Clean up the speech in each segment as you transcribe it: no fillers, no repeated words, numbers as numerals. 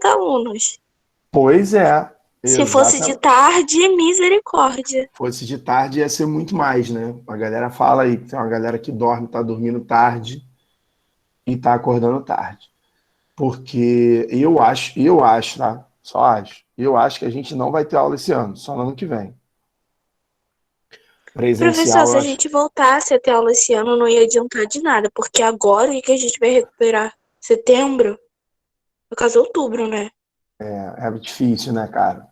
alunos. Pois é, Se fosse de exatamente. tarde, misericórdia. Fosse de tarde ia ser muito mais, né? A galera fala aí que tem uma galera que dorme, tá dormindo tarde e tá acordando tarde. Porque eu acho, tá? Só acho. Eu acho que a gente não vai ter aula esse ano, só no ano que vem. Professor, Presencial, se eu a acho. gente voltasse a ter aula esse ano, não ia adiantar de nada, porque agora o que a gente vai recuperar? Setembro? No caso, outubro, né? É difícil, né, cara?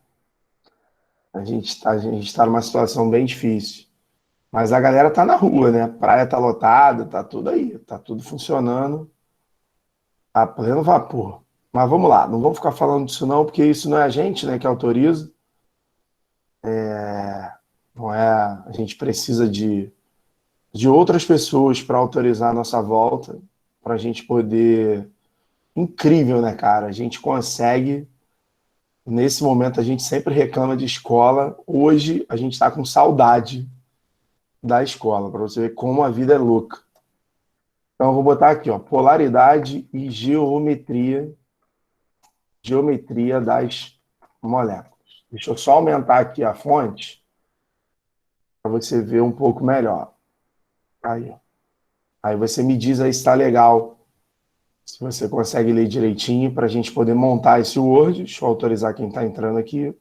A gente tá numa situação bem difícil. Mas a galera tá na rua, né? Praia tá lotada, tá tudo aí, tá tudo funcionando a pleno vapor. Mas vamos lá, não vamos ficar falando disso não, porque isso não é a gente, né, que autoriza. Não é, a gente precisa de outras pessoas para autorizar a nossa volta, para a gente poder. Incrível, né, cara? A gente consegue. Nesse momento, a gente sempre reclama de escola. Hoje, a gente está com saudade da escola, para você ver como a vida é louca. Então, eu vou botar aqui, ó, polaridade e geometria das moléculas. Deixa eu só aumentar aqui a fonte para você ver um pouco melhor. Aí, ó. Aí você me diz aí se está legal, se você consegue ler direitinho para a gente poder montar esse Word. Deixa eu autorizar quem está entrando aqui.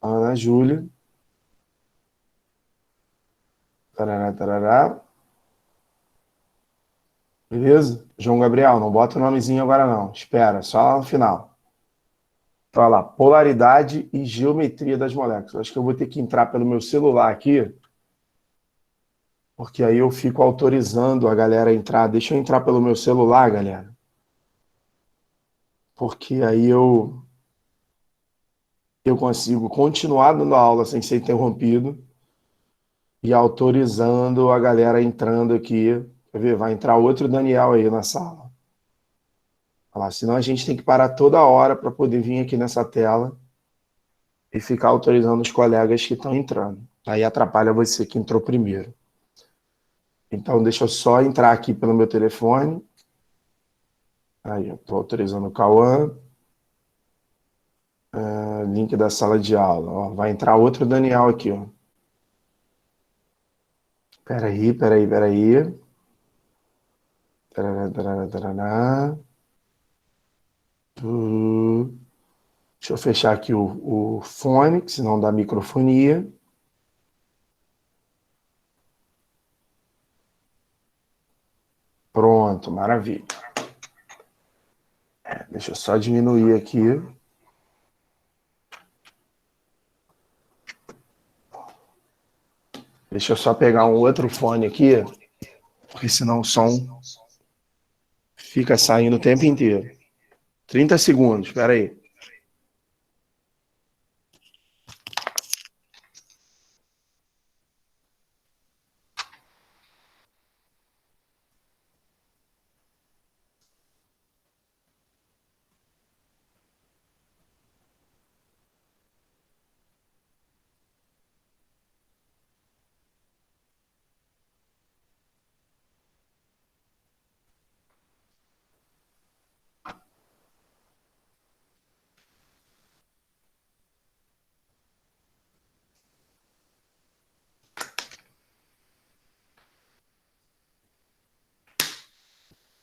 Ana Júlia. Tarará, tarará. Beleza? João Gabriel, não bota o nomezinho agora não. Espera, só lá no final. Então, olha lá, polaridade e geometria das moléculas. Acho que eu vou ter que entrar pelo meu celular aqui, porque aí eu fico autorizando a galera a entrar. Deixa eu entrar pelo meu celular, galera, porque aí eu consigo continuar dando aula sem ser interrompido e autorizando a galera entrando aqui. Quer ver? Vai entrar outro Daniel aí na sala. Olha lá, senão a gente tem que parar toda hora para poder vir aqui nessa tela e ficar autorizando os colegas que estão entrando. Aí atrapalha você que entrou primeiro. Então, deixa eu só entrar aqui pelo meu telefone. Aí, eu estou autorizando o Cauã. Link da sala de aula. Ó, vai entrar outro Daniel aqui. Ó. Peraí. Tarará, tarará, tarará. Deixa eu fechar aqui o fone, que senão dá microfonia. Pronto, maravilha. Deixa eu só diminuir aqui. Deixa eu só pegar um outro fone aqui, porque senão o som fica saindo o tempo inteiro. 30 segundos, espera aí.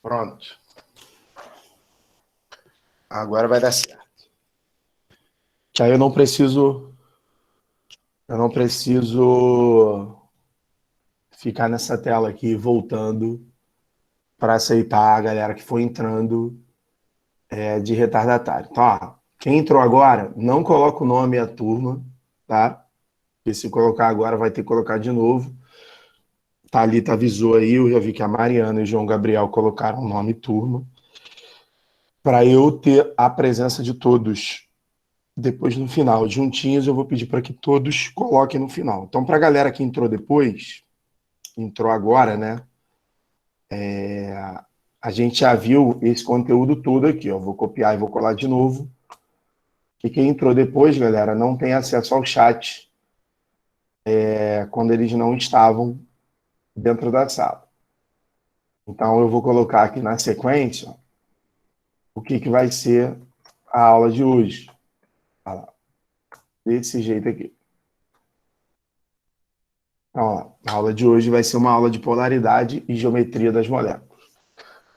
Pronto. Agora vai dar certo. Que aí eu não preciso ficar nessa tela aqui voltando para aceitar a galera que foi entrando de retardatário. Então, ó, quem entrou agora, não coloca o nome e a turma, tá? Porque se colocar agora, vai ter que colocar de novo. Thalita avisou aí, eu já vi que a Mariana e o João Gabriel colocaram o nome e turma, para eu ter a presença de todos. Depois, no final, juntinhos, eu vou pedir para que todos coloquem no final. Então, para a galera que entrou depois, entrou agora, né? A gente já viu esse conteúdo todo aqui, ó. Vou copiar e vou colar de novo. Que quem entrou depois, galera, não tem acesso ao chat quando eles não estavam dentro da sala. Então, eu vou colocar aqui na sequência o que vai ser. a aula de hoje. Olha lá, desse jeito aqui. Então, ó, a aula de hoje vai ser uma aula de polaridade e geometria das moléculas.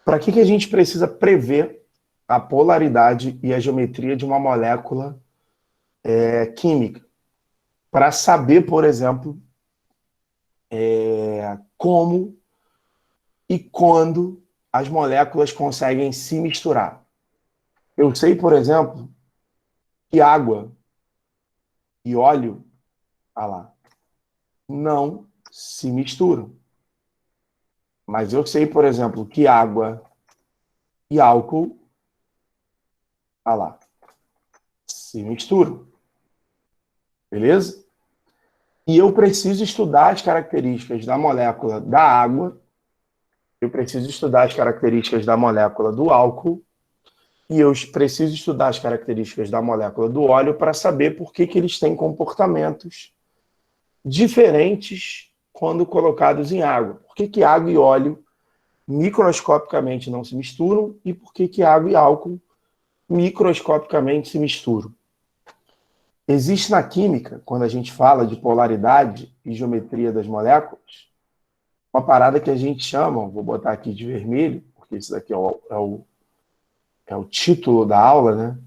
Para que a gente precisa prever a polaridade e a geometria de uma molécula química? Para saber, por exemplo, como e quando as moléculas conseguem se misturar. Eu sei, por exemplo, que água e óleo, ah lá, não se misturam. Mas eu sei, por exemplo, que água e álcool, ah lá, se misturam. Beleza? E eu preciso estudar as características da molécula da água, eu preciso estudar as características da molécula do álcool, e eu preciso estudar as características da molécula do óleo para saber por que eles têm comportamentos diferentes quando colocados em água. Por que água e óleo microscopicamente não se misturam e por que água e álcool microscopicamente se misturam. Existe na química, quando a gente fala de polaridade e geometria das moléculas, uma parada que a gente chama, vou botar aqui de vermelho, porque isso daqui é o título da aula, né?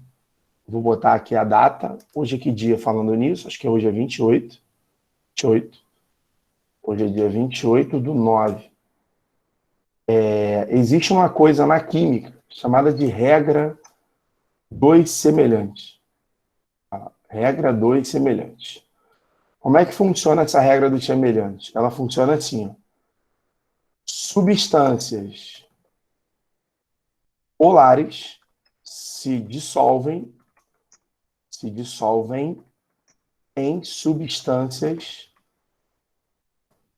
Vou botar aqui a data. Hoje é que dia falando nisso? Acho que hoje é 28. 28. Hoje é dia 28/9. Existe uma coisa na química chamada de regra dos semelhantes. Regra dos semelhantes. Como é que funciona essa regra dos semelhantes? Ela funciona assim, ó. Substâncias polares se dissolvem em substâncias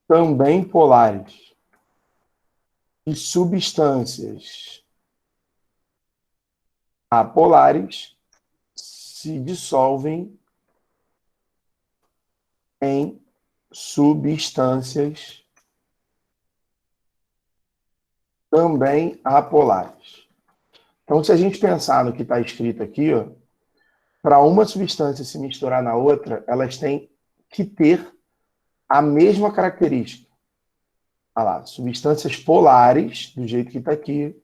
também polares. E substâncias apolares se dissolvem em substâncias também apolares. Então, se a gente pensar no que está escrito aqui, para uma substância se misturar na outra, elas têm que ter a mesma característica. Olha lá, substâncias polares, do jeito que está aqui,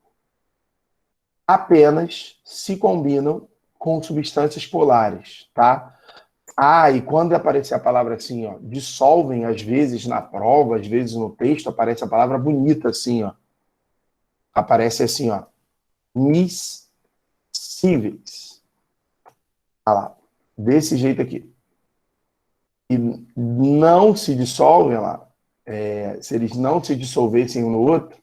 apenas se combinam com substâncias polares, tá? E quando aparecer a palavra assim, ó, dissolvem, às vezes na prova, às vezes no texto, aparece a palavra bonita assim, ó. Aparece assim, ó, miscíveis. Olha lá, desse jeito aqui. E não se dissolvem, olha lá, se eles não se dissolvessem um no outro,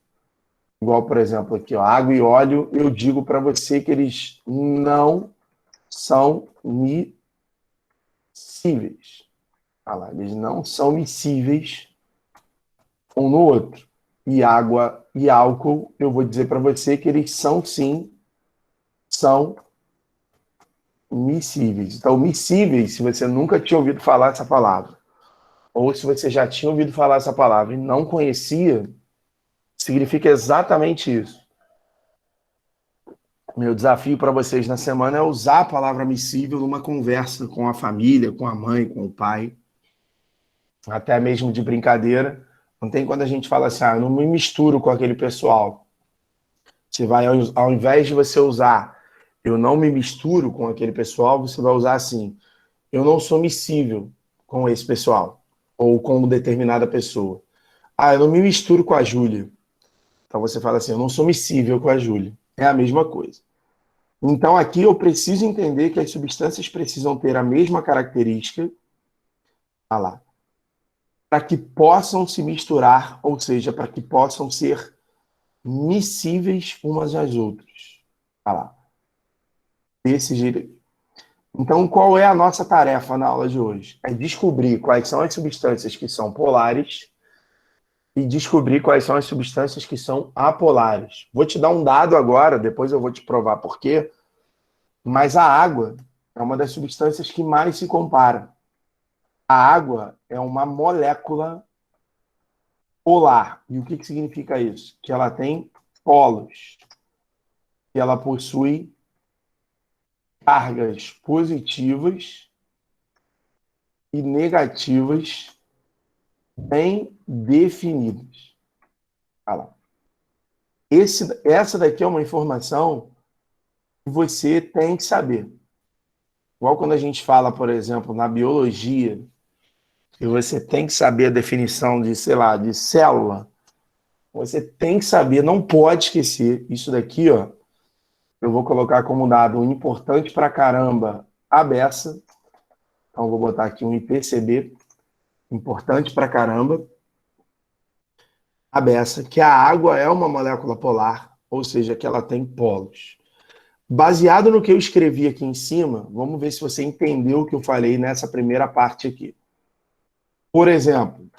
igual, por exemplo, aqui, ó, água e óleo, eu digo para você que eles não são miscíveis. Olha lá, eles não são miscíveis um no outro. E água e álcool, eu vou dizer para você que eles são sim, são miscíveis. Então, miscíveis, se você nunca tinha ouvido falar essa palavra, ou se você já tinha ouvido falar essa palavra e não conhecia, significa exatamente isso. Meu desafio para vocês na semana é usar a palavra miscível numa conversa com a família, com a mãe, com o pai, até mesmo de brincadeira. Não tem quando a gente fala assim, eu não me misturo com aquele pessoal. Você vai, ao invés de você usar eu não me misturo com aquele pessoal, você vai usar assim, eu não sou miscível com esse pessoal, ou com determinada pessoa. Eu não me misturo com a Júlia. Então você fala assim, eu não sou miscível com a Júlia. É a mesma coisa. Então aqui eu preciso entender que as substâncias precisam ter a mesma característica, lá, para que possam se misturar, ou seja, para que possam ser miscíveis umas às outras. Lá, desse jeito. Então, qual é a nossa tarefa na aula de hoje? É descobrir quais são as substâncias que são polares e descobrir quais são as substâncias que são apolares. Vou te dar um dado agora, depois eu vou te provar por quê, mas a água é uma das substâncias que mais se compara. A água é uma molécula polar. E o que significa isso? Que ela tem polos. E ela possui cargas positivas e negativas bem definidas. Olha lá. Essa daqui é uma informação que você tem que saber. Igual quando a gente fala, por exemplo, na biologia, que você tem que saber a definição de, sei lá, de célula. Você tem que saber, não pode esquecer. Isso daqui, ó, eu vou colocar como dado importante pra caramba a beça. Então, vou botar aqui um IPCB, importante pra caramba. A beça, que a água é uma molécula polar, ou seja, que ela tem polos. Baseado no que eu escrevi aqui em cima, vamos ver se você entendeu o que eu falei nessa primeira parte aqui. Por exemplo,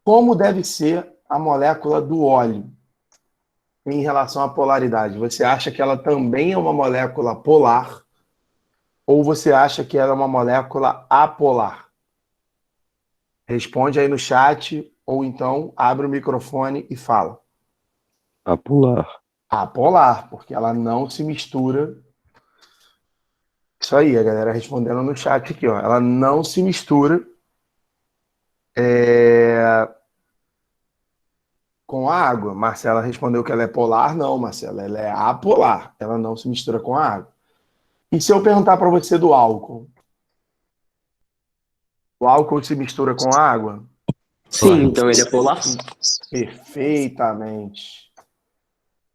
como deve ser a molécula do óleo em relação à polaridade? Você acha que ela também é uma molécula polar ou você acha que ela é uma molécula apolar? Responde aí no chat ou então abre o microfone e fala. Apolar. Apolar, porque ela não se mistura. Isso aí, a galera respondendo no chat aqui, ó. Ela não se mistura com a água. Marcela respondeu que ela é polar. Não, Marcela, ela é apolar. Ela não se mistura com a água. E se eu perguntar para você do álcool? O álcool se mistura com a água? Sim, então ele é polar. Perfeitamente.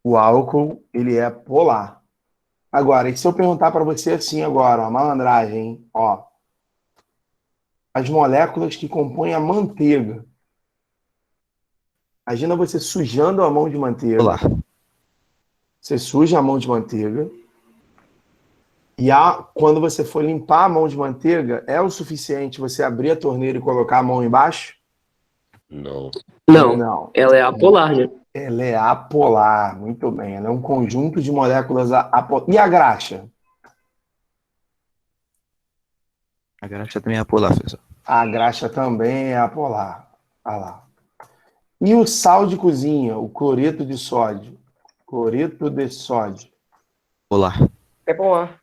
O álcool, ele é polar. Agora, e se eu perguntar para você assim agora, ó, malandragem, hein? Ó, as moléculas que compõem a manteiga. Imagina você sujando a mão de manteiga. Polar. Você suja a mão de manteiga. E quando você for limpar a mão de manteiga, é o suficiente você abrir a torneira e colocar a mão embaixo? Não. Não, ela é apolar, né? Ela é apolar, muito bem. Ela é um conjunto de moléculas apolar. E a graxa? A graxa também é apolar, professor. A graxa também é apolar. Olha lá. E o sal de cozinha, o cloreto de sódio? Cloreto de sódio. Polar. É polar. É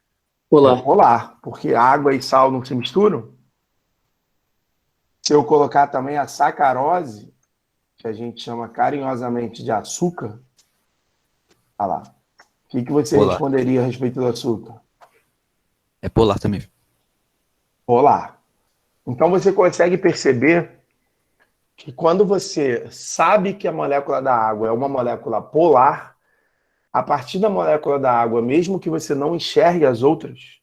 Polar. polar, porque água e sal não se misturam. Se eu colocar também a sacarose, que a gente chama carinhosamente de açúcar, olha lá. O que você Polar. responderia a respeito do açúcar? É polar também. Polar. Então você consegue perceber que quando você sabe que a molécula da água é uma molécula polar, a partir da molécula da água, mesmo que você não enxergue as outras,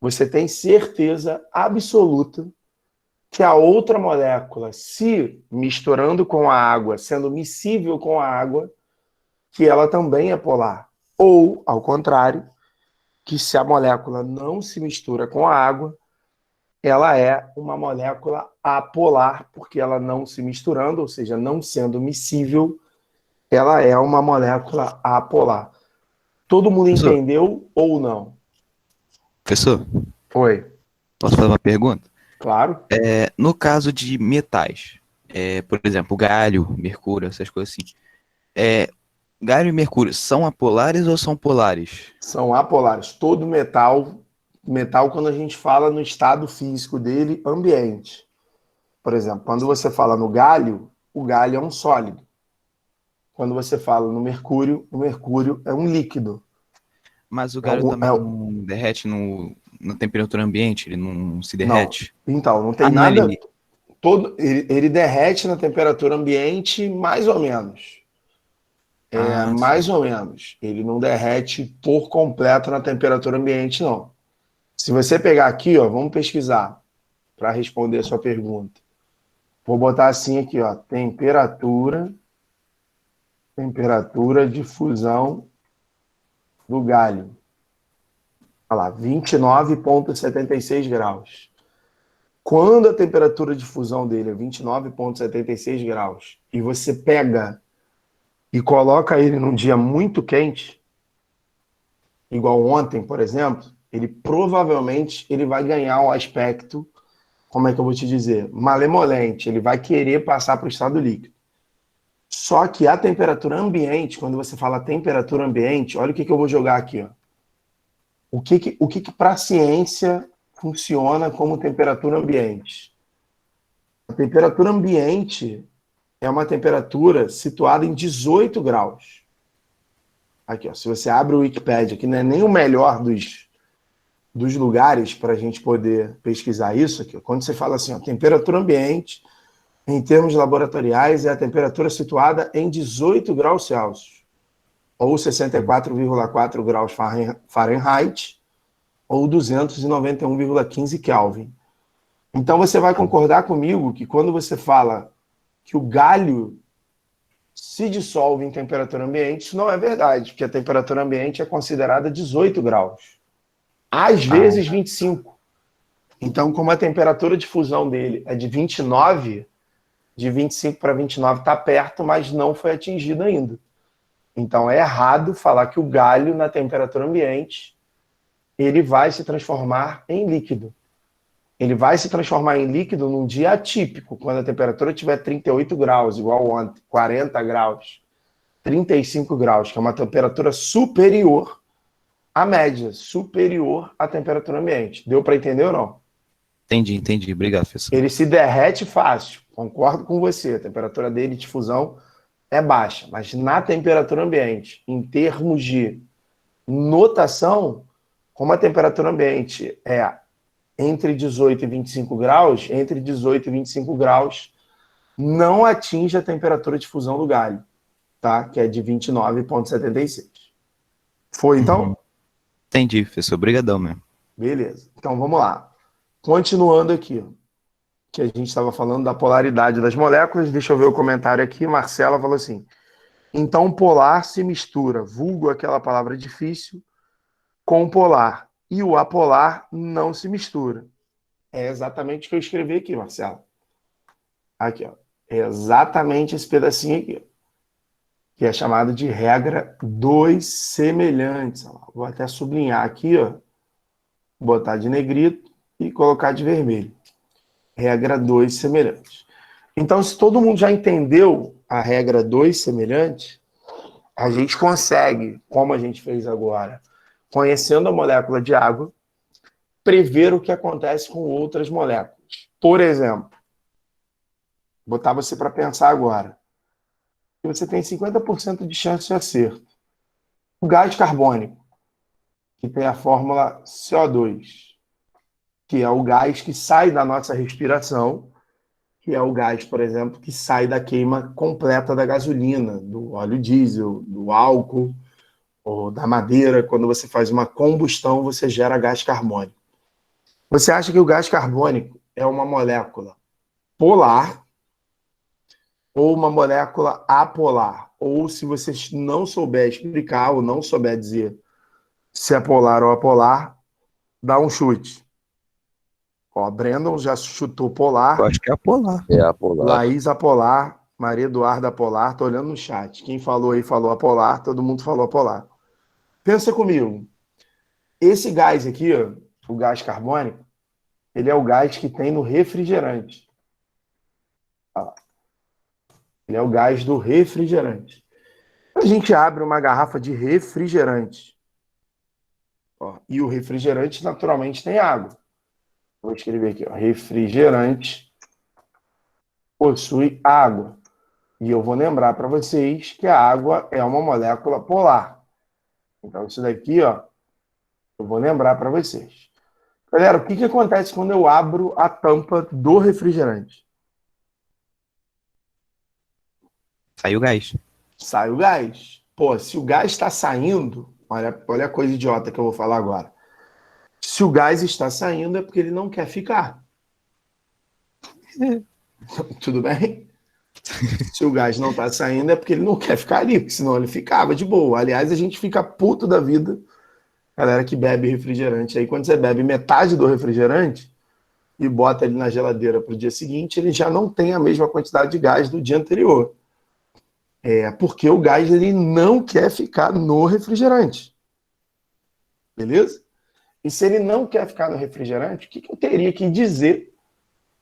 você tem certeza absoluta que a outra molécula, se misturando com a água, sendo miscível com a água, que ela também é polar. Ou, ao contrário, que se a molécula não se mistura com a água, ela é uma molécula apolar, porque ela não se misturando, ou seja, não sendo miscível, ela é uma molécula apolar. Todo mundo Professor. entendeu ou não? Professor, Oi, posso fazer uma pergunta? claro. No caso de metais, por exemplo, galho, mercúrio, essas coisas assim. Galho e mercúrio são apolares ou são polares? São apolares. Todo metal, quando a gente fala no estado físico dele, ambiente. Por exemplo, quando você fala no galho, o galho é um sólido. Quando você fala no mercúrio, o mercúrio é um líquido. Mas o galho também não derrete na temperatura ambiente? Ele não se derrete? Então, não tem não é nada. limite. Ele derrete na temperatura ambiente mais ou menos. Mais ou menos. Ele não derrete por completo na temperatura ambiente, não. Se você pegar aqui, ó, vamos pesquisar para responder a sua pergunta. Vou botar assim aqui, ó, temperatura de fusão do galho. Olha lá, 29,76 graus. Quando a temperatura de fusão dele é 29,76 graus e você pega e coloca ele num dia muito quente, igual ontem, por exemplo, ele provavelmente ele vai ganhar um aspecto, como é que eu vou te dizer, malemolente, ele vai querer passar para o estado líquido. Só que a temperatura ambiente, quando você fala temperatura ambiente, olha o que eu vou jogar aqui, ó. O que para a ciência funciona como temperatura ambiente? A temperatura ambiente é uma temperatura situada em 18 graus. Aqui, ó, se você abre o Wikipedia, que não é nem o melhor dos lugares para a gente poder pesquisar isso aqui, quando você fala assim, ó, temperatura ambiente, em termos laboratoriais, é a temperatura situada em 18 graus Celsius, ou 64,4 graus Fahrenheit, ou 291,15 Kelvin. Então você vai concordar comigo que quando você fala que o galho se dissolve em temperatura ambiente, isso não é verdade, porque a temperatura ambiente é considerada 18 graus. Às vezes 25. Então, como a temperatura de fusão dele é de 29, de 25 para 29 está perto, mas não foi atingido ainda. Então, é errado falar que o galho na temperatura ambiente ele vai se transformar em líquido. Ele vai se transformar em líquido num dia atípico, quando a temperatura tiver 38 graus, igual ontem, 40 graus, 35 graus, que é uma temperatura superior à média, superior à temperatura ambiente. Deu para entender ou não? Entendi. Obrigado, professor. Ele se derrete fácil, concordo com você, a temperatura dele de fusão é baixa, mas na temperatura ambiente, em termos de notação, como a temperatura ambiente é entre 18 e 25 graus, entre 18 e 25 graus não atinge a temperatura de fusão do galho, tá? Que é de 29,76. Foi, então? Entendi, professor. Obrigadão mesmo. Beleza. Então, vamos lá. Continuando aqui, que a gente estava falando da polaridade das moléculas. Deixa eu ver o comentário aqui. Marcela falou assim, então polar se mistura, vulgo aquela palavra difícil, com polar. E o apolar não se mistura. É exatamente o que eu escrevi aqui, Marcelo. Aqui, ó. É exatamente esse pedacinho aqui, que é chamado de regra dos semelhantes. Vou até sublinhar aqui, ó, botar de negrito e colocar de vermelho. Regra dos semelhantes. Então, se todo mundo já entendeu a regra dos semelhantes, a gente consegue, como a gente fez agora, conhecendo a molécula de água, prever o que acontece com outras moléculas. Por exemplo, botar você para pensar agora. Você tem 50% de chance de acerto. O gás carbônico, que tem a fórmula CO2, que é o gás que sai da nossa respiração, que é o gás, por exemplo, que sai da queima completa da gasolina, do óleo diesel, do álcool, ou da madeira. Quando você faz uma combustão, você gera gás carbônico. Você acha que o gás carbônico é uma molécula polar ou uma molécula apolar? Ou, se você não souber explicar ou não souber dizer se é polar ou apolar, dá um chute. Ó, Brandon já chutou polar. Eu acho que é apolar. É apolar. Laís apolar, Maria Eduarda apolar. Tô olhando no chat. Quem falou aí falou apolar, todo mundo falou apolar. Pensa comigo. Esse gás aqui, ó, o gás carbônico, ele é o gás que tem no refrigerante. Ele é o gás do refrigerante. A gente abre uma garrafa de refrigerante. Ó, e o refrigerante, naturalmente, tem água. Vou escrever aqui, ó, refrigerante possui água. E eu vou lembrar para vocês que a água é uma molécula polar. Então, isso daqui, ó, eu vou lembrar para vocês. Galera, o que acontece quando eu abro a tampa do refrigerante? Sai o gás. Sai o gás. Pô, se o gás está saindo, olha a coisa idiota que eu vou falar agora. Se o gás está saindo é porque ele não quer ficar. Tudo bem? Se o gás não está saindo é porque ele não quer ficar ali, porque senão ele ficava de boa. Aliás, a gente fica puto da vida, galera que bebe refrigerante. Aí quando você bebe metade do refrigerante e bota ele na geladeira para o dia seguinte, ele já não tem a mesma quantidade de gás do dia anterior. É porque o gás ele não quer ficar no refrigerante. Beleza? E se ele não quer ficar no refrigerante, o que eu teria que dizer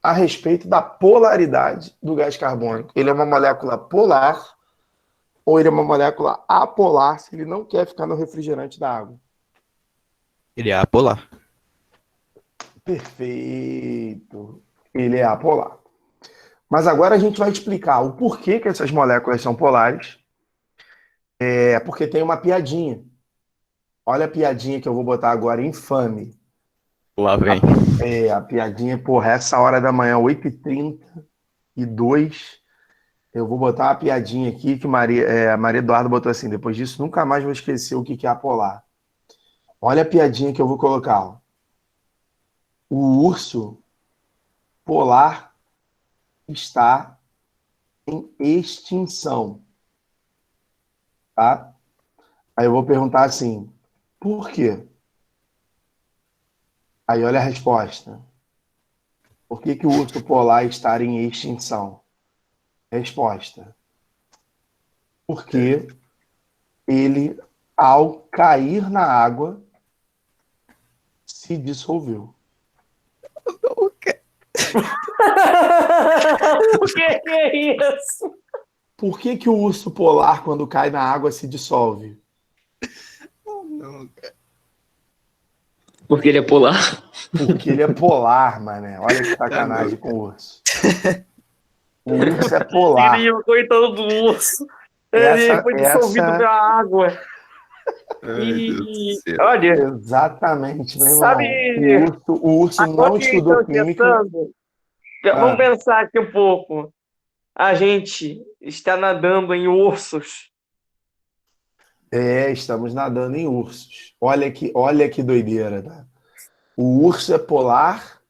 a respeito da polaridade do gás carbônico? Ele é uma molécula polar ou ele é uma molécula apolar se ele não quer ficar no refrigerante da água? Ele é apolar. Perfeito. Ele é apolar. Mas agora a gente vai explicar o porquê que essas moléculas são polares. É porque tem uma piadinha. Olha a piadinha que eu vou botar agora, infame. Lá vem. A piadinha, porra, essa hora da manhã, 8h32, eu vou botar uma piadinha aqui que a Maria Eduarda botou assim, depois disso nunca mais vou esquecer o que é apolar. Olha a piadinha que eu vou colocar. Ó. O urso polar está em extinção. Tá? Aí eu vou perguntar assim, por quê? Aí olha a resposta. Por que o urso polar está em extinção? Resposta. Porque ele, ao cair na água, se dissolveu. O que é isso? Por que o urso polar, quando cai na água, se dissolve? Não, cara. Porque ele é polar. Porque ele é polar, mané. Olha que sacanagem com o urso. O urso é polar. Coitado do urso. Ele foi dissolvido na água. E olha, exatamente, meu irmão. sabe, O urso não estudou química. Vamos pensar aqui um pouco. A gente está nadando em ursos. Estamos nadando em ursos. Olha que doideira, tá? O urso é polar,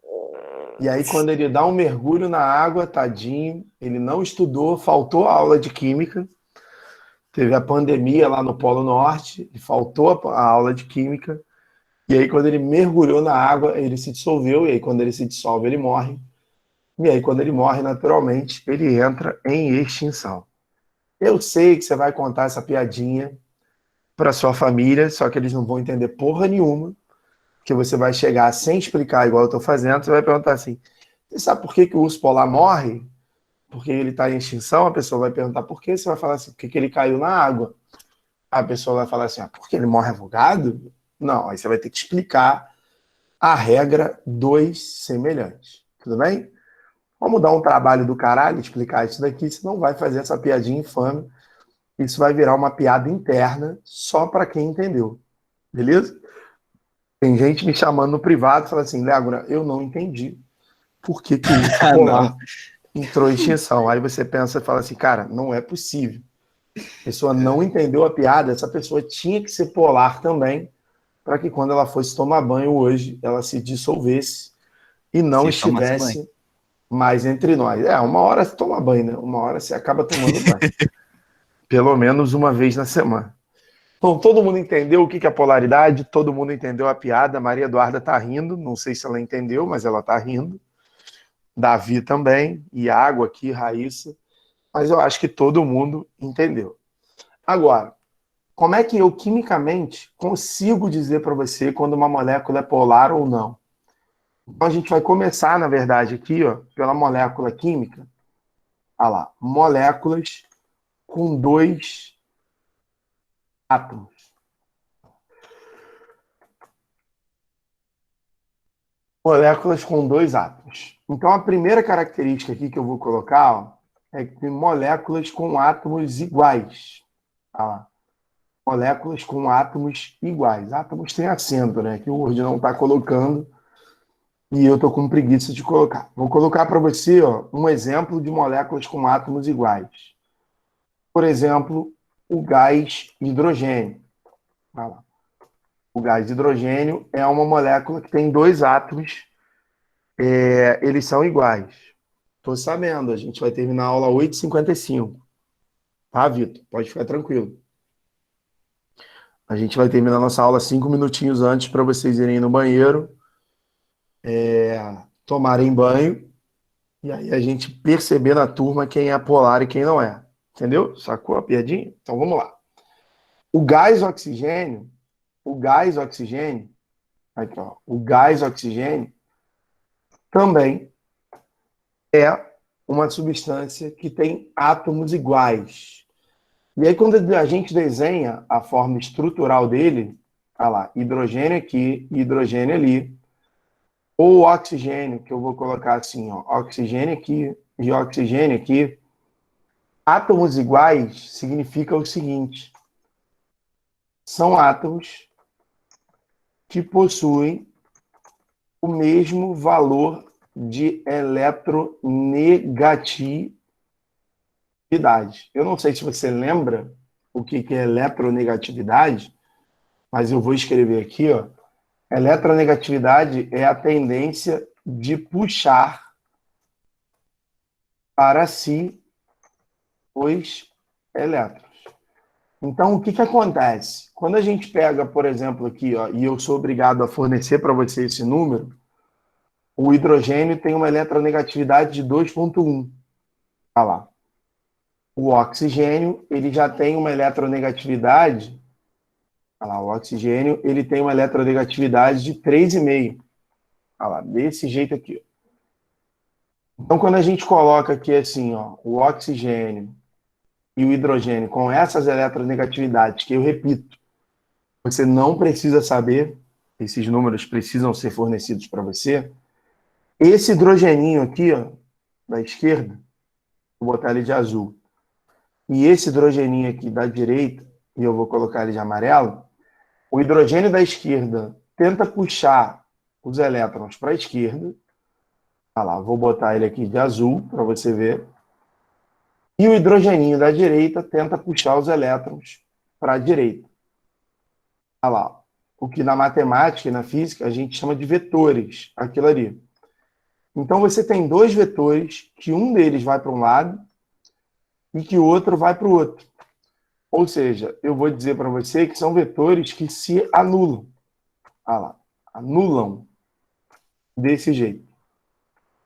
e aí quando ele dá um mergulho na água, tadinho, ele não estudou, faltou a aula de química, teve a pandemia lá no Polo Norte, e faltou a aula de química, e aí quando ele mergulhou na água, ele se dissolveu, e aí quando ele se dissolve, ele morre, e aí quando ele morre, naturalmente, ele entra em extinção. Eu sei que você vai contar essa piadinha para sua família, só que eles não vão entender porra nenhuma, que você vai chegar sem explicar igual eu estou fazendo, você vai perguntar assim, você sabe por que o urso polar morre? Porque ele está em extinção? A pessoa vai perguntar por quê? Você vai falar assim, porque ele caiu na água. A pessoa vai falar assim, porque ele morre afogado? Não, aí você vai ter que explicar a regra dos semelhantes. Tudo bem? Vamos dar um trabalho do caralho, explicar isso daqui, senão vai fazer essa piadinha infame. Isso vai virar uma piada interna só para quem entendeu. Beleza? Tem gente me chamando no privado e fala assim, Légora, eu não entendi por que o urso polar entrou em extinção. Aí você pensa e fala assim, cara, não é possível. A pessoa não entendeu a piada, essa pessoa tinha que ser polar também, para que quando ela fosse tomar banho hoje, ela se dissolvesse e não estivesse mais entre nós. Uma hora você toma banho, né? Uma hora você acaba tomando banho. Pelo menos uma vez na semana. Bom, todo mundo entendeu o que é polaridade, todo mundo entendeu a piada, Maria Eduarda tá rindo, não sei se ela entendeu, mas ela tá rindo. Davi também, Iago aqui, Raíssa, mas eu acho que todo mundo entendeu. Agora, como é que eu quimicamente consigo dizer para você quando uma molécula é polar ou não? Então a gente vai começar, na verdade, aqui, ó, pela molécula química. Olha lá, moléculas com 2 átomos. Moléculas com 2 átomos. Então, a primeira característica aqui que eu vou colocar, ó, é que tem moléculas com átomos iguais. Moléculas com átomos iguais. Átomos têm acento, né? Que o Word não está colocando e eu estou com preguiça de colocar. Vou colocar para você, ó, um exemplo de moléculas com átomos iguais. Por exemplo, o gás hidrogênio. Olha lá. O gás hidrogênio é uma molécula que tem 2 átomos, eles são iguais. Estou sabendo, a gente vai terminar a aula 8h55. Tá, Vitor? Pode ficar tranquilo. A gente vai terminar a nossa aula 5 minutinhos antes para vocês irem no banheiro, tomarem banho, e aí a gente perceber na turma quem é polar e quem não é. Entendeu? Sacou a piadinha? Então vamos lá. O gás oxigênio, aqui, ó, o gás oxigênio também é uma substância que tem átomos iguais. E aí, quando a gente desenha a forma estrutural dele, Olha lá, hidrogênio aqui, hidrogênio ali. Ou oxigênio, que eu vou colocar assim, ó, oxigênio aqui e oxigênio aqui. Átomos iguais significa o seguinte: são átomos que possuem o mesmo valor de eletronegatividade. Eu não sei se você lembra o que é eletronegatividade, mas eu vou escrever aqui, ó. Eletronegatividade é a tendência de puxar para si os elétrons. Então, o que acontece? Quando a gente pega, por exemplo, aqui, ó, e eu sou obrigado a fornecer para você esse número, o hidrogênio tem uma eletronegatividade de 2,1. Olha lá. O oxigênio, ele já tem uma eletronegatividade. Olha lá, o oxigênio, ele tem uma eletronegatividade de 3,5. Olha lá, desse jeito aqui. Então, quando a gente coloca aqui assim, ó, o oxigênio e o hidrogênio com essas eletronegatividades, que eu repito, você não precisa saber, esses números precisam ser fornecidos para você. Esse hidrogeninho aqui, ó, da esquerda, vou botar ele de azul, e esse hidrogeninho aqui da direita, e eu vou colocar ele de amarelo, o hidrogênio da esquerda tenta puxar os elétrons para a esquerda. Olha lá, vou botar ele aqui de azul para você ver. E o hidrogeninho da direita tenta puxar os elétrons para a direita. Olha lá, o que na matemática e na física a gente chama de vetores, aquilo ali. Então você tem dois vetores, que um deles vai para um lado e que o outro vai para o outro. Ou seja, eu vou dizer para você que são vetores que se anulam. Olha lá, anulam desse jeito.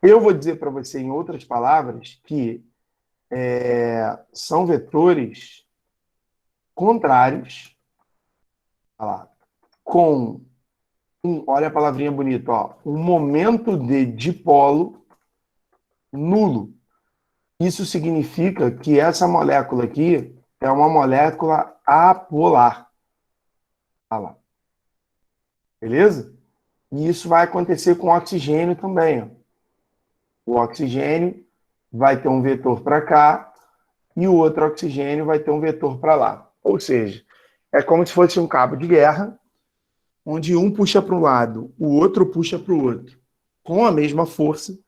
Eu vou dizer para você, em outras palavras, que são vetores contrários, olha lá, com, olha a palavrinha bonita, ó, um momento de dipolo nulo. Isso significa que essa molécula aqui é uma molécula apolar. Olha lá. Beleza? E isso vai acontecer com o oxigênio também. Ó. O oxigênio vai ter um vetor para cá e o outro oxigênio vai ter um vetor para lá. Ou seja, é como se fosse um cabo de guerra, onde um puxa para um lado, o outro puxa para o outro, com a mesma força,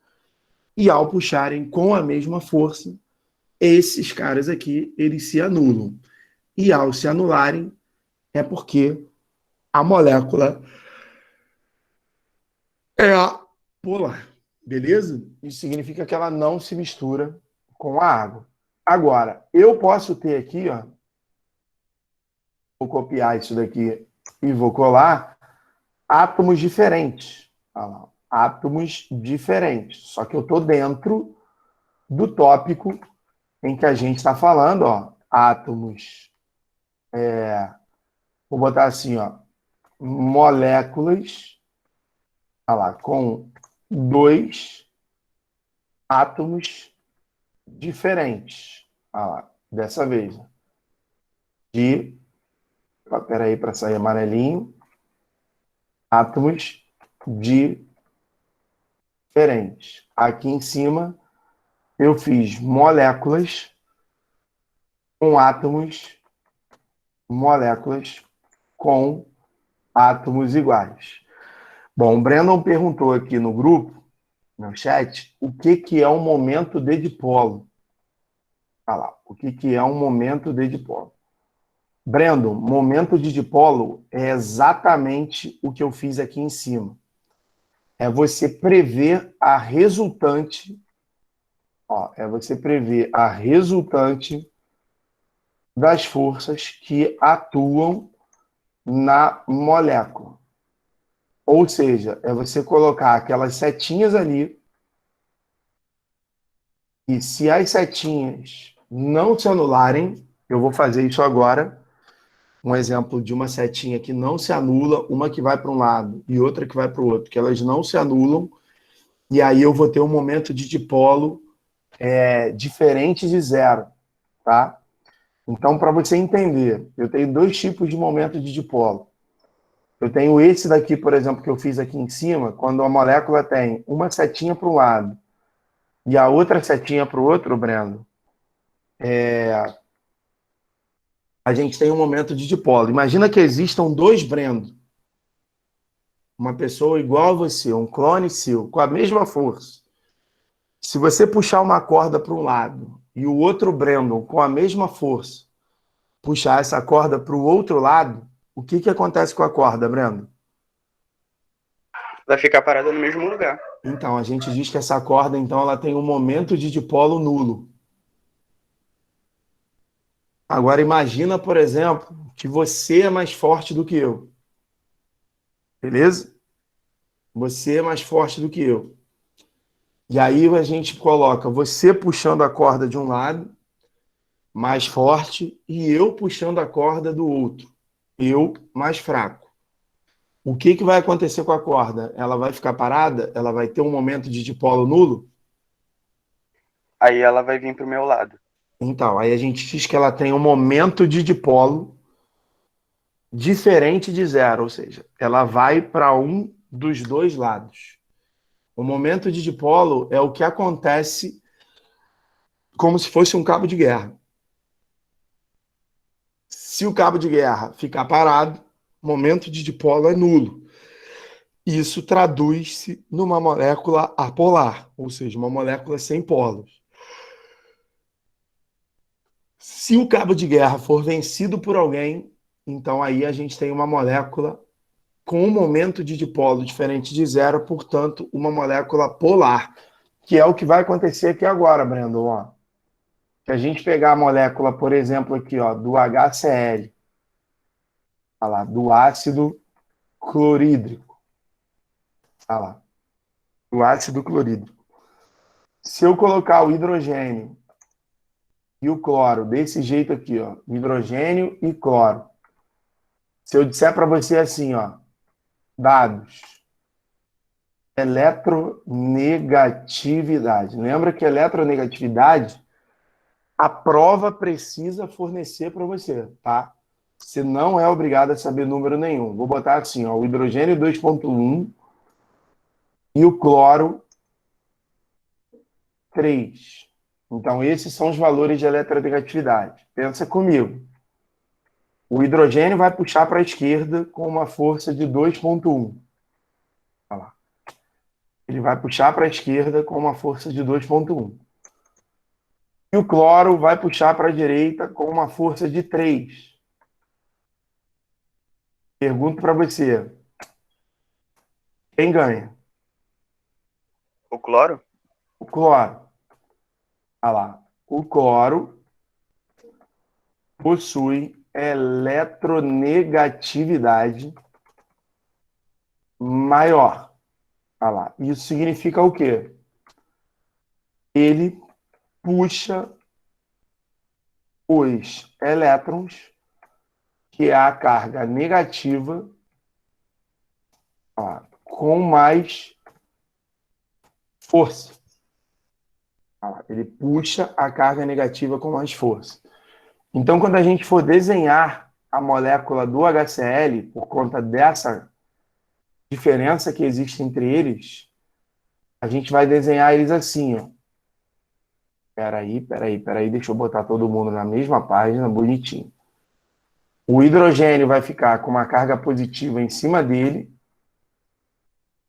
e ao puxarem com a mesma força, esses caras aqui, eles se anulam. E ao se anularem, é porque a molécula é apolar. Beleza? Isso significa que ela não se mistura com a água. Agora, eu posso ter aqui, ó, vou copiar isso daqui e vou colar átomos diferentes. Olha lá, átomos diferentes. Só que eu estou dentro do tópico em que a gente está falando, ó, átomos, vou botar assim, ó, moléculas, olha lá, com dois átomos diferentes. Olha lá, dessa vez. Peraí, para sair amarelinho. Átomos diferentes. Aqui em cima, eu fiz moléculas com átomos, moléculas com átomos iguais. Bom, o Brandon perguntou aqui no grupo, no chat, o que é um momento de dipolo. Olha lá, o que é um momento de dipolo. Brandon, momento de dipolo é exatamente o que eu fiz aqui em cima. É você prever a resultante, ó, é você prever a resultante das forças que atuam na molécula. Ou seja, é você colocar aquelas setinhas ali e se as setinhas não se anularem, eu vou fazer isso agora, um exemplo de uma setinha que não se anula, uma que vai para um lado e outra que vai para o outro, que elas não se anulam, e aí eu vou ter um momento de dipolo diferente de zero, tá? Então, para você entender, eu tenho dois tipos de momento de dipolo. Eu tenho esse daqui, por exemplo, que eu fiz aqui em cima, quando a molécula tem uma setinha para um lado e a outra setinha para o outro, Breno, a gente tem um momento de dipolo. Imagina que existam dois Brendo. Uma pessoa igual a você, um clone seu, com a mesma força. Se você puxar uma corda para um lado e o outro Brandon, com a mesma força, puxar essa corda para o outro lado, o que, que acontece com a corda, Brandon? Vai ficar parada no mesmo lugar. Então, a gente diz que essa corda, então, ela tem um momento de dipolo nulo. Agora, imagina, por exemplo, que você é mais forte do que eu. Beleza? Você é mais forte do que eu. E aí a gente coloca você puxando a corda de um lado, mais forte, e eu puxando a corda do outro, eu mais fraco. O que, que vai acontecer com a corda? Ela vai ficar parada? Ela vai ter um momento de dipolo nulo? Aí ela vai vir pro meu lado. Então, aí a gente diz que ela tem um momento de dipolo diferente de zero, ou seja, ela vai para um dos dois lados. O momento de dipolo é o que acontece como se fosse um cabo de guerra. Se o cabo de guerra ficar parado, o momento de dipolo é nulo. Isso traduz-se numa molécula apolar, ou seja, uma molécula sem polos. Se o cabo de guerra for vencido por alguém, então aí a gente tem uma molécula com um momento de dipolo diferente de zero, portanto, uma molécula polar, que é o que vai acontecer aqui agora, Brandon. Ó. Se a gente pegar a molécula, por exemplo, aqui, ó, do HCl, olha lá, do ácido clorídrico. Olha lá, do ácido clorídrico. Se eu colocar o hidrogênio e o cloro desse jeito aqui, ó, hidrogênio e cloro. Se eu disser para você assim, ó, dados, eletronegatividade. Lembra que eletronegatividade a prova precisa fornecer para você, tá? Você não é obrigado a saber número nenhum. Vou botar assim, ó, o hidrogênio 2,1 e o cloro 3. Então, esses são os valores de eletronegatividade. Pensa comigo. O hidrogênio vai puxar para a esquerda com uma força de 2,1. Olha lá. Ele vai puxar para a esquerda com uma força de 2,1. E o cloro vai puxar para a direita com uma força de 3. Pergunto para você. Quem ganha? O cloro? O cloro. Olha lá. O cloro possui eletronegatividade maior. Olha lá. Isso significa o quê? Ele puxa os elétrons, que é a carga negativa, ó, com mais força. Ó, ele puxa a carga negativa com mais força. Então, quando a gente for desenhar a molécula do HCl, por conta dessa diferença que existe entre eles, a gente vai desenhar eles assim, ó. Peraí, deixa eu botar todo mundo na mesma página, bonitinho. O hidrogênio vai ficar com uma carga positiva em cima dele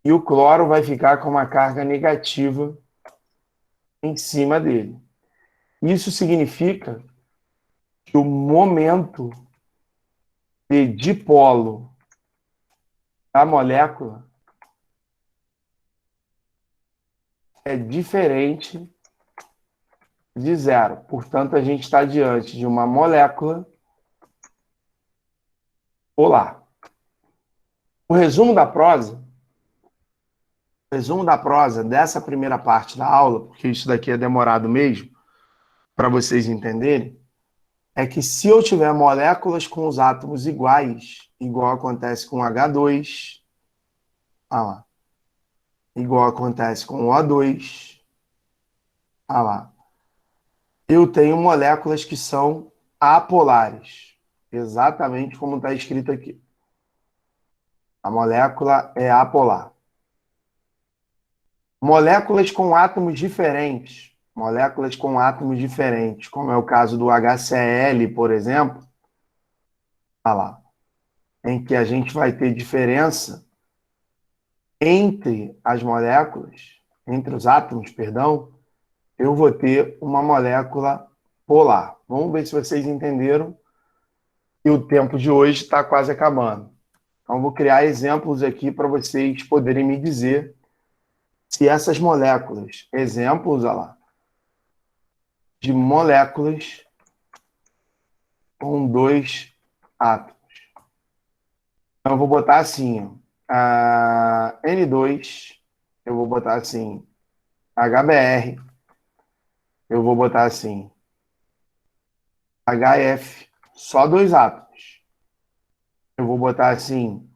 e o cloro vai ficar com uma carga negativa em cima dele. Isso significa que o momento de dipolo da molécula é diferente de zero. Portanto, a gente está diante de uma molécula polar. O resumo da prosa dessa primeira parte da aula, porque isso daqui é demorado mesmo, para vocês entenderem, é que se eu tiver moléculas com os átomos iguais, igual acontece com H2, ah lá, igual acontece com o O2, ah lá, eu tenho moléculas que são apolares, exatamente como está escrito aqui. A molécula é apolar. Moléculas com átomos diferentes, como é o caso do HCl, por exemplo, olha lá, em que a gente vai ter diferença entre as moléculas, entre os átomos, perdão, eu vou ter uma molécula polar. Vamos ver se vocês entenderam. E o tempo de hoje está quase acabando. Então, vou criar exemplos aqui para vocês poderem me dizer se essas moléculas, exemplos, olha lá, de moléculas com 2 átomos. Então, eu vou botar assim, ó, a N2, eu vou botar assim, HBr, eu vou botar assim, HF, só 2 átomos. Eu vou botar assim,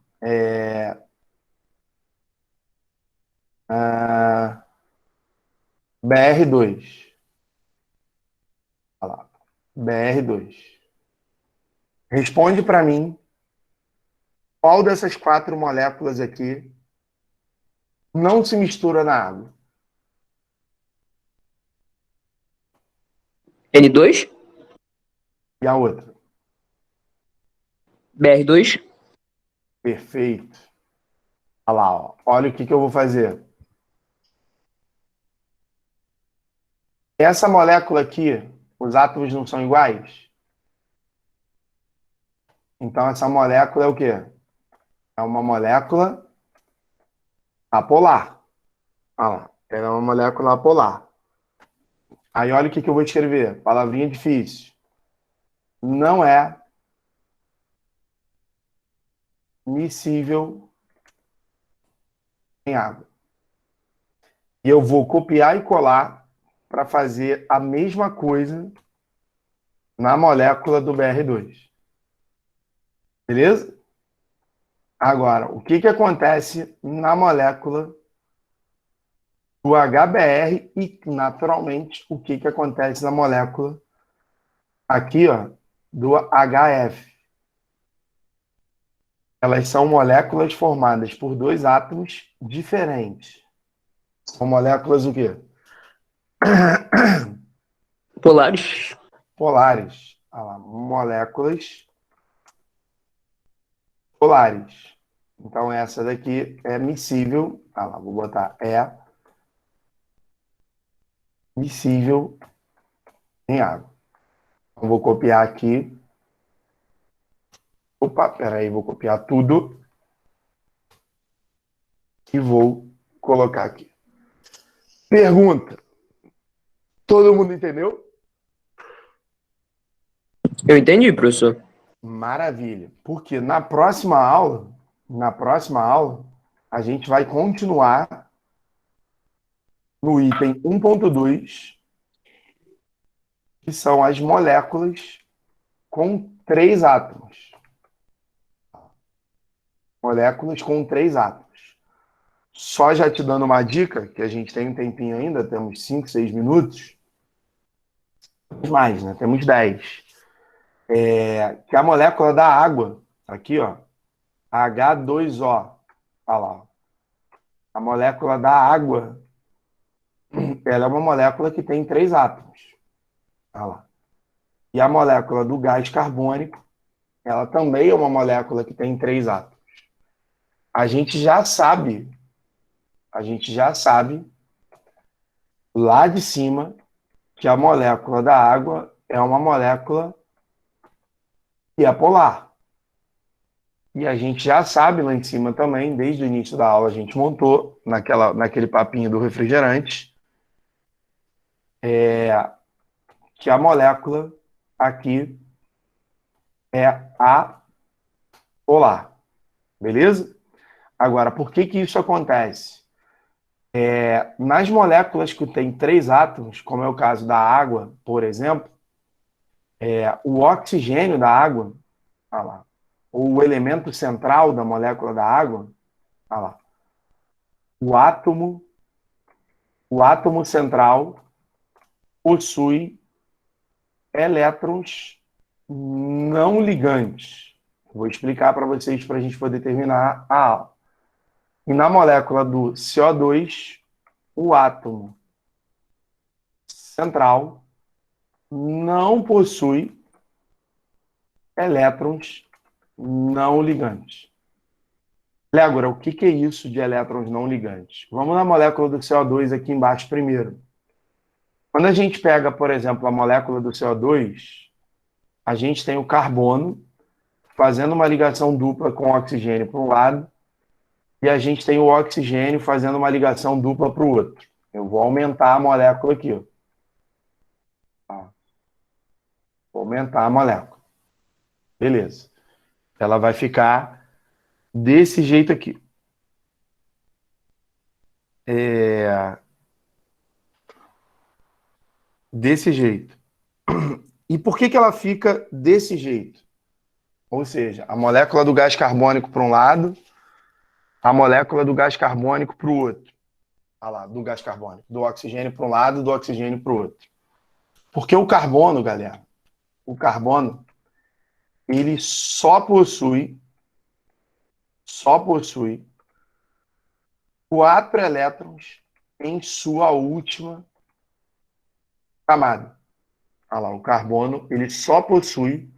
BR2. Olha lá, BR2. Responde para mim qual dessas 4 moléculas aqui não se mistura na água. N2, E a outra? BR2, Perfeito. Olha lá, ó. Olha o que eu vou fazer. Essa molécula aqui, os átomos não são iguais? Então, essa molécula é o quê? É uma molécula apolar. Olha lá, ela é uma molécula apolar. Aí, olha o que eu vou escrever. Palavrinha difícil. Não é miscível em água. E eu vou copiar e colar para fazer a mesma coisa na molécula do BR2. Beleza? Agora, o que acontece na molécula do HBr e, naturalmente, o que acontece na molécula aqui, ó, do HF? Elas são moléculas formadas por 2 átomos diferentes. São moléculas o quê? polares. Polares. Olha lá, moléculas polares. Então, essa daqui é miscível. Olha lá, vou botar miscível em água. Então, vou copiar aqui. Opa, peraí, vou copiar tudo. E vou colocar aqui. Pergunta. Todo mundo entendeu? Eu entendi, professor. Maravilha. Porque na próxima aula, a gente vai continuar no item 1.2, que são as moléculas com 3 átomos. Moléculas com 3 átomos. Só já te dando uma dica, que a gente tem um tempinho ainda, temos 5, 6 minutos. Mais, né? Temos 10. Que a molécula da água, aqui, ó, H2O. Olha lá. A molécula da água, ela é uma molécula que tem 3 átomos. Olha lá. E a molécula do gás carbônico, ela também é uma molécula que tem 3 átomos. A gente já sabe lá de cima que a molécula da água é uma molécula que é polar. E a gente já sabe lá em cima também, desde o início da aula a gente montou, naquele papinho do refrigerante, que a molécula aqui é apolar. Beleza? Agora, por que isso acontece? Nas moléculas que têm 3 átomos, como é o caso da água, por exemplo, o oxigênio da água, olha lá, o elemento central da molécula da água, olha lá, o átomo central possui elétrons não ligantes. Vou explicar para vocês para a gente poder terminar a aula. E na molécula do CO2, o átomo central não possui elétrons não ligantes. Légora, o que é isso de elétrons não ligantes? Vamos na molécula do CO2 aqui embaixo primeiro. Quando a gente pega, por exemplo, a molécula do CO2, a gente tem o carbono fazendo uma ligação dupla com o oxigênio para um lado e a gente tem o oxigênio fazendo uma ligação dupla para o outro. Eu vou aumentar a molécula aqui. Ó. Vou aumentar a molécula. Beleza. Ela vai ficar desse jeito aqui. Desse jeito. E por que ela fica desse jeito? Ou seja, a molécula do gás carbônico para um lado, a molécula do gás carbônico para o outro. Olha lá, do gás carbônico. Do oxigênio para um lado, do oxigênio para o outro. Porque o carbono, galera, o carbono, ele só possui 4 elétrons em sua última camada. Olha lá, o carbono, ele só possui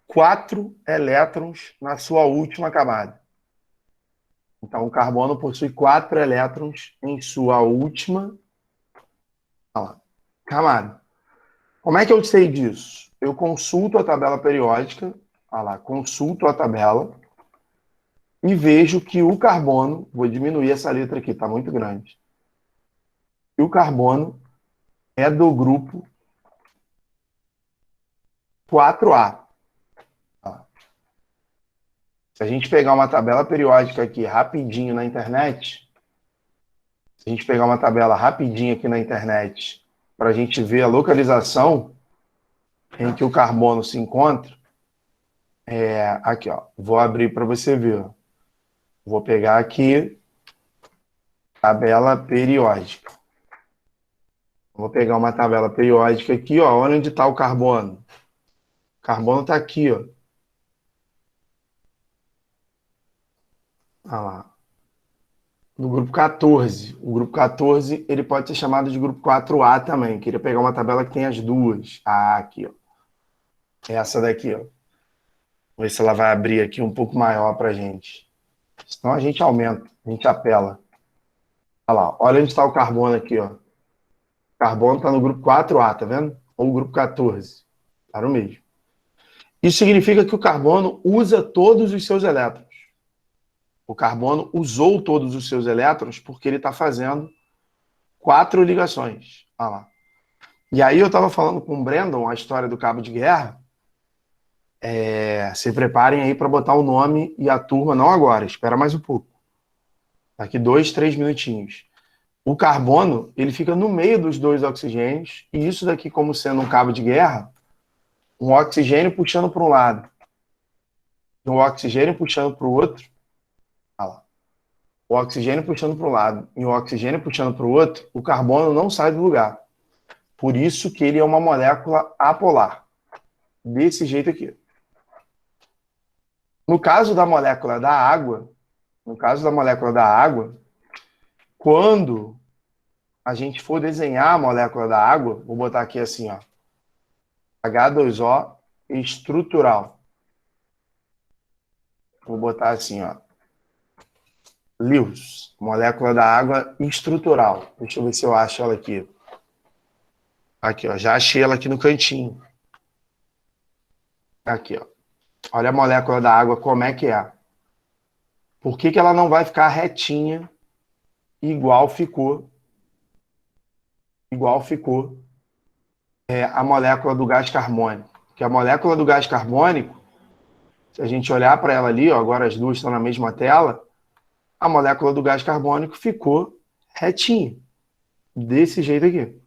4 elétrons na sua última camada. Então, o carbono possui 4 elétrons em sua última camada. Como é que eu sei disso? Eu consulto a tabela periódica, consulto a tabela e vejo que o carbono, vou diminuir essa letra aqui, está muito grande, e o carbono é do grupo 4A. Se a gente pegar uma tabela periódica aqui rapidinho na internet, para a gente ver a localização em que o carbono se encontra, aqui, ó, vou abrir para você ver. Vou pegar aqui tabela periódica. Vou pegar uma tabela periódica aqui, ó, olha onde está o carbono. O carbono está aqui, ó. Olha lá. No grupo 14. O grupo 14, ele pode ser chamado de grupo 4A também. Queria pegar uma tabela que tem as duas. Aqui, ó. Essa daqui, ó. Vou ver se ela vai abrir aqui um pouco maior pra gente. Senão a gente aumenta, a gente apela. Olha lá, olha onde está o carbono aqui, ó. O carbono está no grupo 4A, tá vendo? Ou o grupo 14. Tá no mesmo. Isso significa que o carbono usa todos os seus elétrons. O carbono usou todos os seus elétrons porque ele está fazendo 4 ligações. Olha lá. E aí eu estava falando com o Brandon a história do cabo de guerra. Se preparem aí para botar o nome e a turma, não agora, espera mais um pouco. Daqui 2, 3 minutinhos. O carbono, ele fica no meio dos 2 oxigênios, e isso daqui, como sendo um cabo de guerra, um oxigênio puxando para um lado, e um oxigênio puxando para o outro. Olha lá. O oxigênio puxando para um lado e o oxigênio puxando para o outro, o carbono não sai do lugar. Por isso que ele é uma molécula apolar. Desse jeito aqui. No caso da molécula da água, quando a gente for desenhar a molécula da água, vou botar aqui assim, ó, H2O estrutural. Vou botar assim, ó, Lewis, molécula da água estrutural. Deixa eu ver se eu acho ela aqui. Aqui, ó, já achei ela aqui no cantinho. Aqui, ó. Olha a molécula da água, como é que é. Por que ela não vai ficar retinha igual ficou a molécula do gás carbônico? Porque a molécula do gás carbônico, se a gente olhar para ela ali, ó, agora as duas estão na mesma tela, a molécula do gás carbônico ficou retinha. Desse jeito aqui.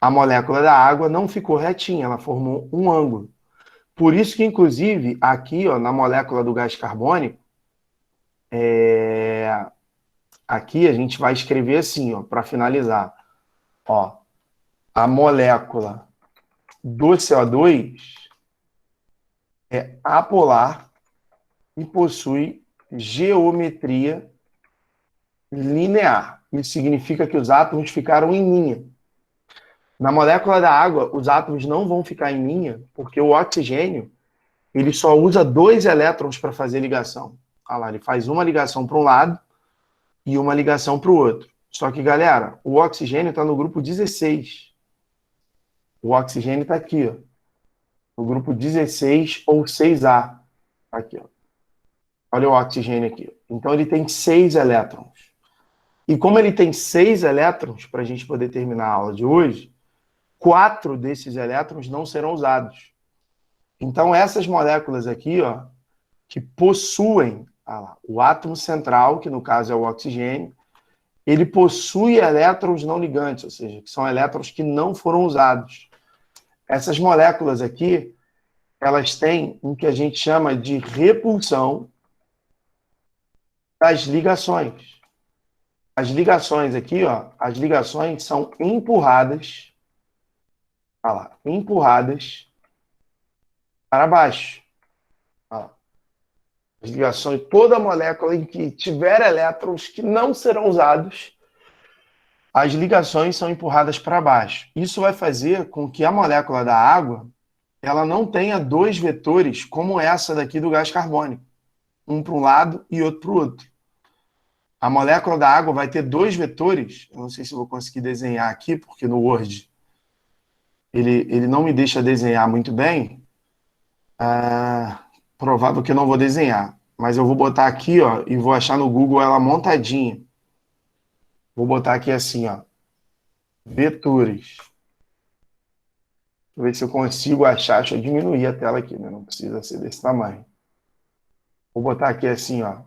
A molécula da água não ficou retinha, ela formou um ângulo. Por isso que, inclusive, aqui, ó, na molécula do gás carbônico, aqui a gente vai escrever assim, ó, para finalizar. Ó, a molécula do CO2, é apolar e possui geometria linear. Isso significa que os átomos ficaram em linha. Na molécula da água, os átomos não vão ficar em linha, porque o oxigênio ele só usa 2 elétrons para fazer ligação. Olha lá, ele faz uma ligação para um lado e uma ligação para o outro. Só que, galera, o oxigênio está no grupo 16. O oxigênio está aqui, ó, no grupo 16 ou 6A. Aqui, ó. Olha o oxigênio aqui. Então, ele tem 6 elétrons. E como ele tem 6 elétrons, para a gente poder terminar a aula de hoje, 4 desses elétrons não serão usados. Então, essas moléculas aqui, ó, que possuem o átomo central, que no caso é o oxigênio, ele possui elétrons não ligantes, ou seja, que são elétrons que não foram usados. Essas moléculas aqui, elas têm o que a gente chama de repulsão das ligações. As ligações aqui, ó, as ligações são empurradas, olha lá, empurradas para baixo. Olha lá. As ligações, toda molécula em que tiver elétrons que não serão usados, as ligações são empurradas para baixo. Isso vai fazer com que a molécula da água ela não tenha 2 vetores como essa daqui do gás carbônico, um para um lado e outro para o outro. A molécula da água vai ter 2 vetores, eu não sei se eu vou conseguir desenhar aqui, porque no Word ele não me deixa desenhar muito bem. Provável que eu não vou desenhar, mas eu vou botar aqui, ó, e vou achar no Google ela montadinha. Vou botar aqui assim, ó, vetores. Deixa eu ver se eu consigo achar. Deixa eu diminuir a tela aqui, né? Não precisa ser desse tamanho. Vou botar aqui assim, ó.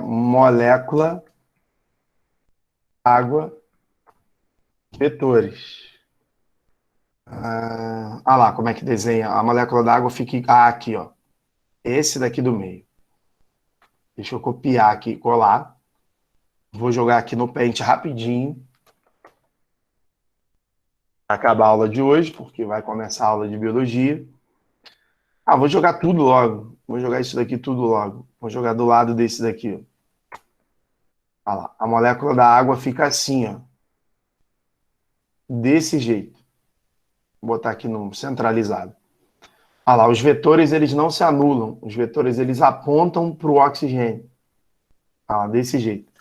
Molécula, água, vetores. Lá, como é que desenha? A molécula da água fica aqui, ó. Esse daqui do meio. Deixa eu copiar aqui e colar. Vou jogar aqui no Paint rapidinho. Acabar a aula de hoje, porque vai começar a aula de biologia. Vou jogar tudo logo. Vou jogar isso daqui tudo logo. Vou jogar do lado desse daqui, ó. Olha lá. A molécula da água fica assim, ó. Desse jeito. Vou botar aqui no centralizado. Olha lá, os vetores eles não se anulam. Os vetores eles apontam para o oxigênio. Olha lá, desse jeito.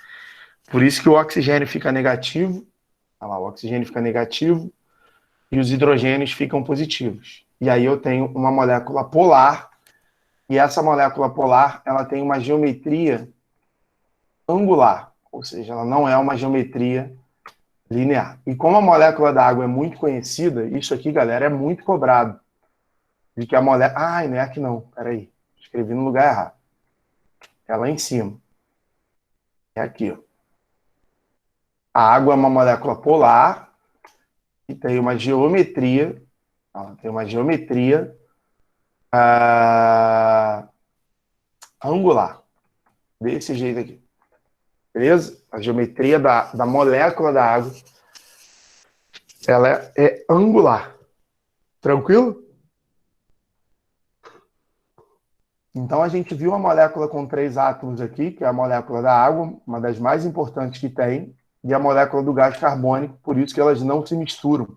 Por isso que o oxigênio fica negativo. Olha lá, o oxigênio fica negativo e os hidrogênios ficam positivos. E aí eu tenho uma molécula polar. E essa molécula polar ela tem uma geometria angular. Ou seja, ela não é uma geometria linear. E como a molécula da água é muito conhecida, isso aqui, galera, é muito cobrado. De que a molécula... não é aqui não. Peraí. Escrevi no lugar errado. É lá em cima. É aqui, ó. A água é uma molécula polar e tem uma geometria... tem uma geometria angular. Desse jeito aqui. Beleza? A geometria da molécula da água ela é angular. Tranquilo? Então, a gente viu uma molécula com 3 átomos aqui, que é a molécula da água, uma das mais importantes que tem, e a molécula do gás carbônico, por isso que elas não se misturam,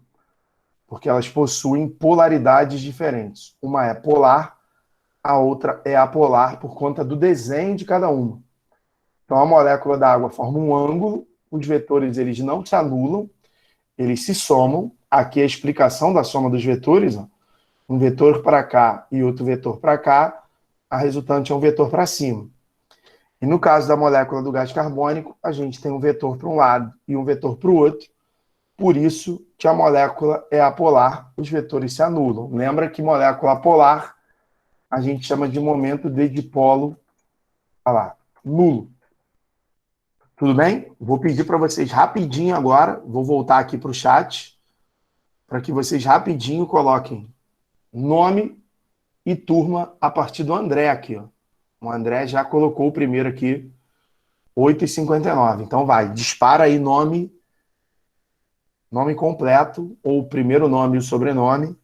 porque elas possuem polaridades diferentes. Uma é polar, a outra é apolar, por conta do desenho de cada uma. Então, a molécula da água forma um ângulo, os vetores eles não se anulam, eles se somam. Aqui é a explicação da soma dos vetores, ó. Um vetor para cá e outro vetor para cá, a resultante é um vetor para cima. E no caso da molécula do gás carbônico, a gente tem um vetor para um lado e um vetor para o outro, por isso que a molécula é apolar, os vetores se anulam. Lembra que molécula apolar a gente chama de momento de dipolo, nulo. Tudo bem? Vou pedir para vocês rapidinho agora, vou voltar aqui para o chat, para que vocês rapidinho coloquem nome e turma a partir do André aqui, ó. O André já colocou o primeiro aqui, 8h59. Então vai, dispara aí nome completo, ou o primeiro nome e o sobrenome,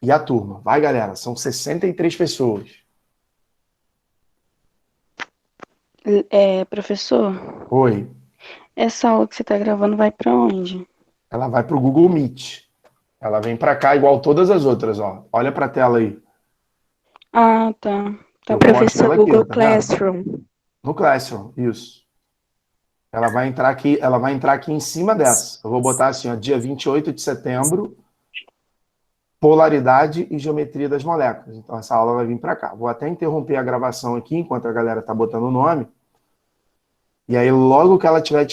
e a turma. Vai, galera, são 63 pessoas. Professor, Oi, essa aula que você está gravando vai para onde? ela vai para o Google Meet. Ela vem para cá igual todas as outras, ó. Olha para a tela aí. Ah, tá. Tá Eu bom. posto ela aqui, Google tá vendo? Classroom. No Classroom, isso. Ela vai entrar aqui em cima dessa. Eu vou botar assim, ó, dia 28 de setembro, polaridade e geometria das moléculas. Então essa aula vai vir para cá. Vou até interromper a gravação aqui enquanto a galera tá botando o nome. E aí logo que ela tiver